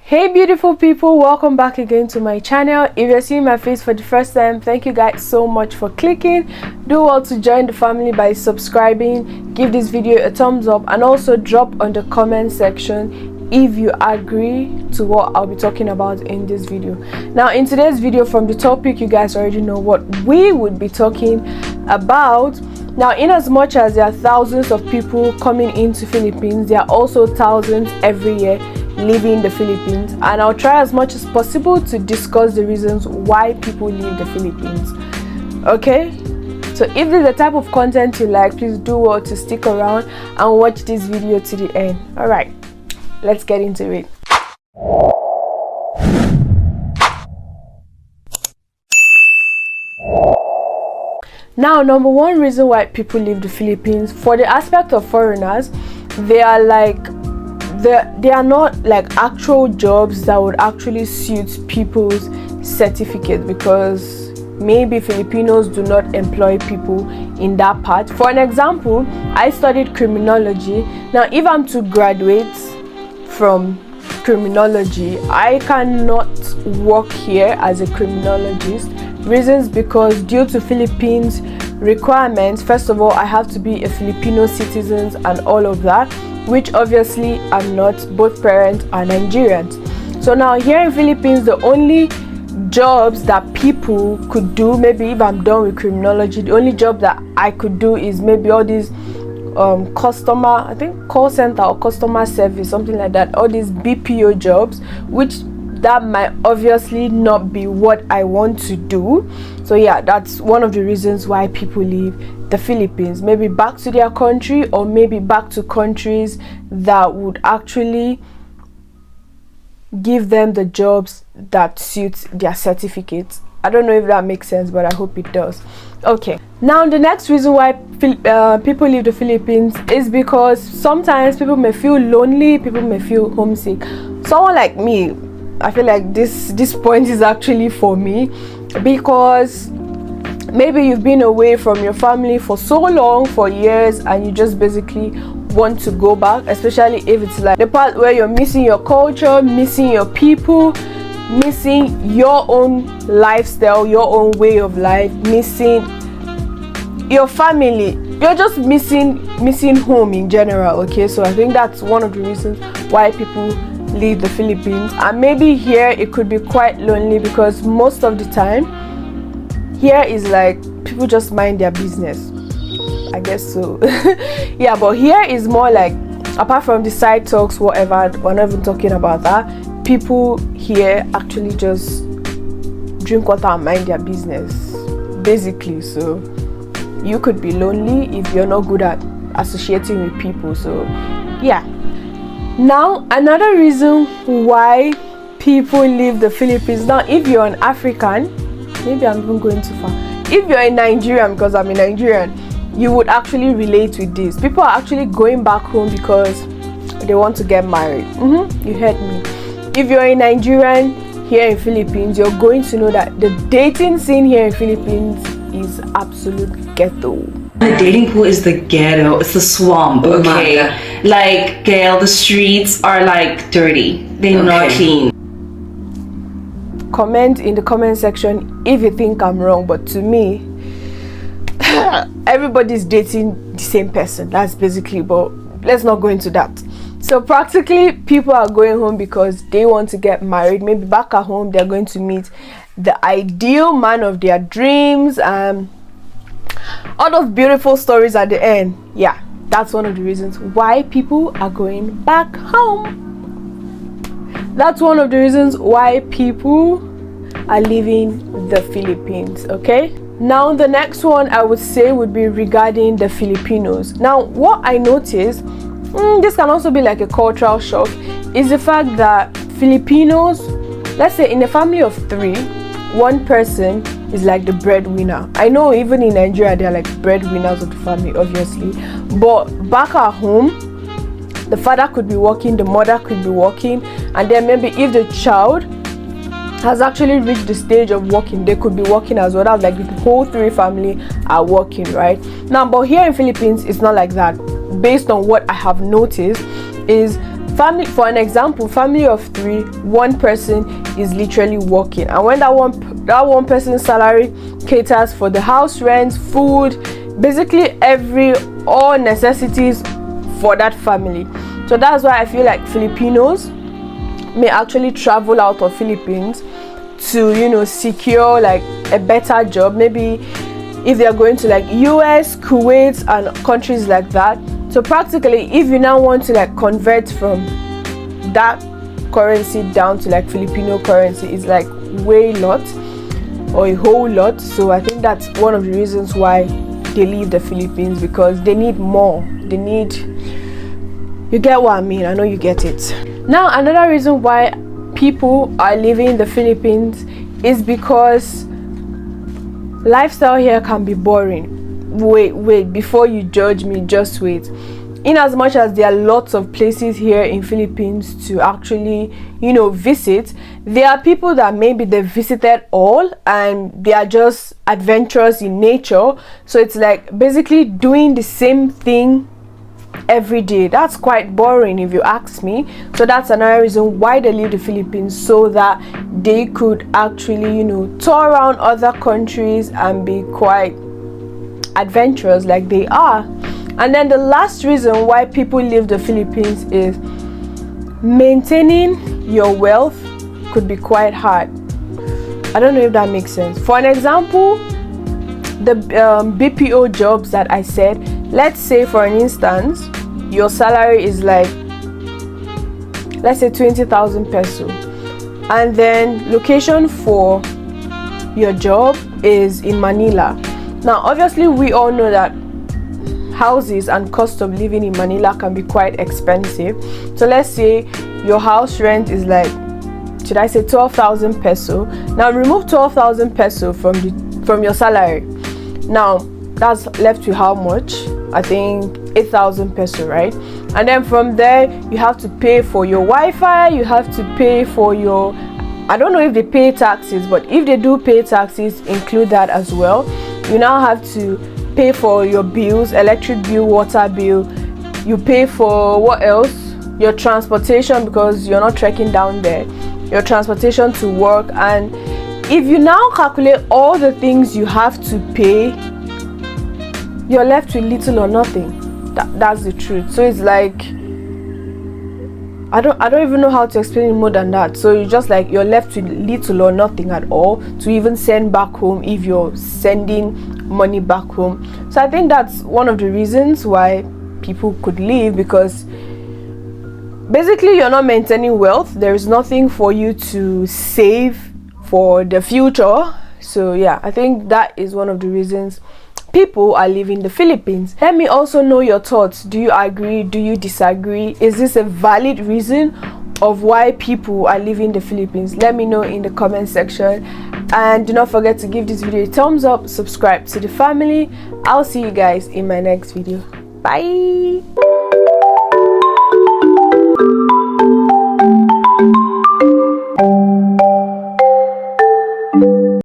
Hey beautiful people, welcome back again to my channel. If you're seeing my face for the first time, thank you guys so much for clicking. Do well to join the family by subscribing, give this video a thumbs up, and also drop on the comment section if you agree to what I'll be talking about in this video. Now in today's video, from the topic, you guys already know what we would be talking about. Now, in as much as there are thousands of people coming into Philippines, there are also thousands every year leaving the Philippines, and I'll try as much as possible to discuss the reasons why people leave the Philippines. Okay, so if this is the type of content you like, please do well to stick around and watch this video to the end. All right, let's get into it. Now, number one reason why people leave the Philippines, for the aspect of foreigners, they are not like actual jobs that would actually suit people's certificate, because maybe Filipinos do not employ people in that part. For an example, I studied criminology. Now if I'm to graduate from criminology, I cannot work here as a criminologist. Reasons: because due to Philippines requirements, first of all, I have to be a Filipino citizen and all of that, which obviously I'm not. Both parents are Nigerians. So now here in Philippines, the only jobs that people could do, maybe if I'm done with criminology, the only job that I could do is maybe all these customer, I think call center or customer service, something like that, all these BPO jobs, which that might obviously not be what I want to do. So yeah, that's one of the reasons why people leave the Philippines, maybe back to their country, or maybe back to countries that would actually give them the jobs that suit their certificates. I don't know if that makes sense, but I hope it does. Okay, now the next reason why people leave the Philippines is because sometimes people may feel lonely, people may feel homesick. Someone like me, I feel like this point is actually for me, because maybe you've been away from your family for so long, for years, and you just basically want to go back, especially if it's like the part where you're missing your culture, missing your people, missing your own lifestyle, your own way of life, missing your family. You're just missing home in general. Okay, so I think that's one of the reasons why people leave the Philippines. And maybe here it could be quite lonely, because most of the time here is like people just mind their business, I guess so. Yeah, but here is more like, apart from the side talks, whatever, we're not even talking about that, people here actually just drink water and mind their business, basically. So you could be lonely if you're not good at associating with people. So yeah. Now another reason why people leave the Philippines, now if you're an African, maybe I'm even going too far, if you're a Nigerian, because I'm a Nigerian, you would actually relate with this. People are actually going back home because they want to get married. You heard me. If you're a Nigerian here in Philippines, you're going to know that the dating scene here in Philippines is absolute ghetto. The dating pool is the ghetto. It's the swamp. Okay, like girl, the streets are like dirty. They're not clean. Comment in the comment section if you think I'm wrong, but to me, everybody's dating the same person. That's basically, but let's not go into that. So practically, people are going home because they want to get married. Maybe back at home, they're going to meet the ideal man of their dreams, all those beautiful stories at the end. Yeah, that's one of the reasons why people are going back home. That's one of the reasons why people are leaving the Philippines. Okay, now the next one I would say would be regarding the Filipinos. Now what I noticed, this can also be like a cultural shock, is the fact that Filipinos, let's say in a family of 3, one person is like the breadwinner. I know even in Nigeria they're like breadwinners of the family, obviously, but back at home the father could be working, the mother could be working, and then maybe if the child has actually reached the stage of working, they could be working as well. That's like the whole 3 family are working, right? Now, but here in Philippines it's not like that. Based on what I have noticed, is family, for an example, family of 3, one person is literally working, and when that one person's salary caters for the house rent, food, basically all necessities for that family. So that's why I feel like Filipinos may actually travel out of Philippines to, you know, secure like a better job, maybe if they are going to like US, Kuwait and countries like that. So practically, if you now want to like convert from that currency down to like Filipino currency, it's like way lot or a whole lot. So I think that's one of the reasons why they leave the Philippines, because they need more. They need, you get what I mean? I know you get it. Now another reason why people are leaving the Philippines is because lifestyle here can be boring. Wait, before you judge me, just wait. In as much as there are lots of places here in Philippines to actually, you know, visit, there are people that maybe they visited all and they are just adventurous in nature. So it's like basically doing the same thing every day. That's quite boring if you ask me. So that's another reason why they leave the Philippines, so that they could actually, you know, tour around other countries and be quite adventurous like they are. And then the last reason why people leave the Philippines is maintaining your wealth could be quite hard. I don't know if that makes sense. For an example, the BPO jobs that I said, let's say for an instance your salary is like, let's say 20,000 peso, and then location for your job is in Manila. Now obviously we all know that houses and cost of living in Manila can be quite expensive. So let's say your house rent is like, should I say 12,000 peso. Now remove 12,000 peso from your salary. Now that's left with how much? I think 8,000 peso, right? And then from there you have to pay for your Wi-Fi, you have to pay for your, I don't know if they pay taxes, but if they do pay taxes, include that as well. You now have to pay for your bills, electric bill, water bill. You pay for what else? Your transportation, because you're not trekking down there, your transportation to work. And if you now calculate all the things you have to pay, you're left with little or nothing. That's the truth. So it's like, I don't even know how to explain it more than that. So you just like, you're left with little or nothing at all to even send back home if you're sending money back home. So I think that's one of the reasons why people could leave, because basically you're not maintaining wealth. There is nothing for you to save for the future. So yeah, I think that is one of the reasons people are leaving the Philippines. Let me also know your thoughts. Do you agree? Do you disagree? Is this a valid reason of why people are leaving the Philippines? Let me know in the comment section, and do not forget to give this video a thumbs up, subscribe to the family. I'll see you guys in my next video. Bye.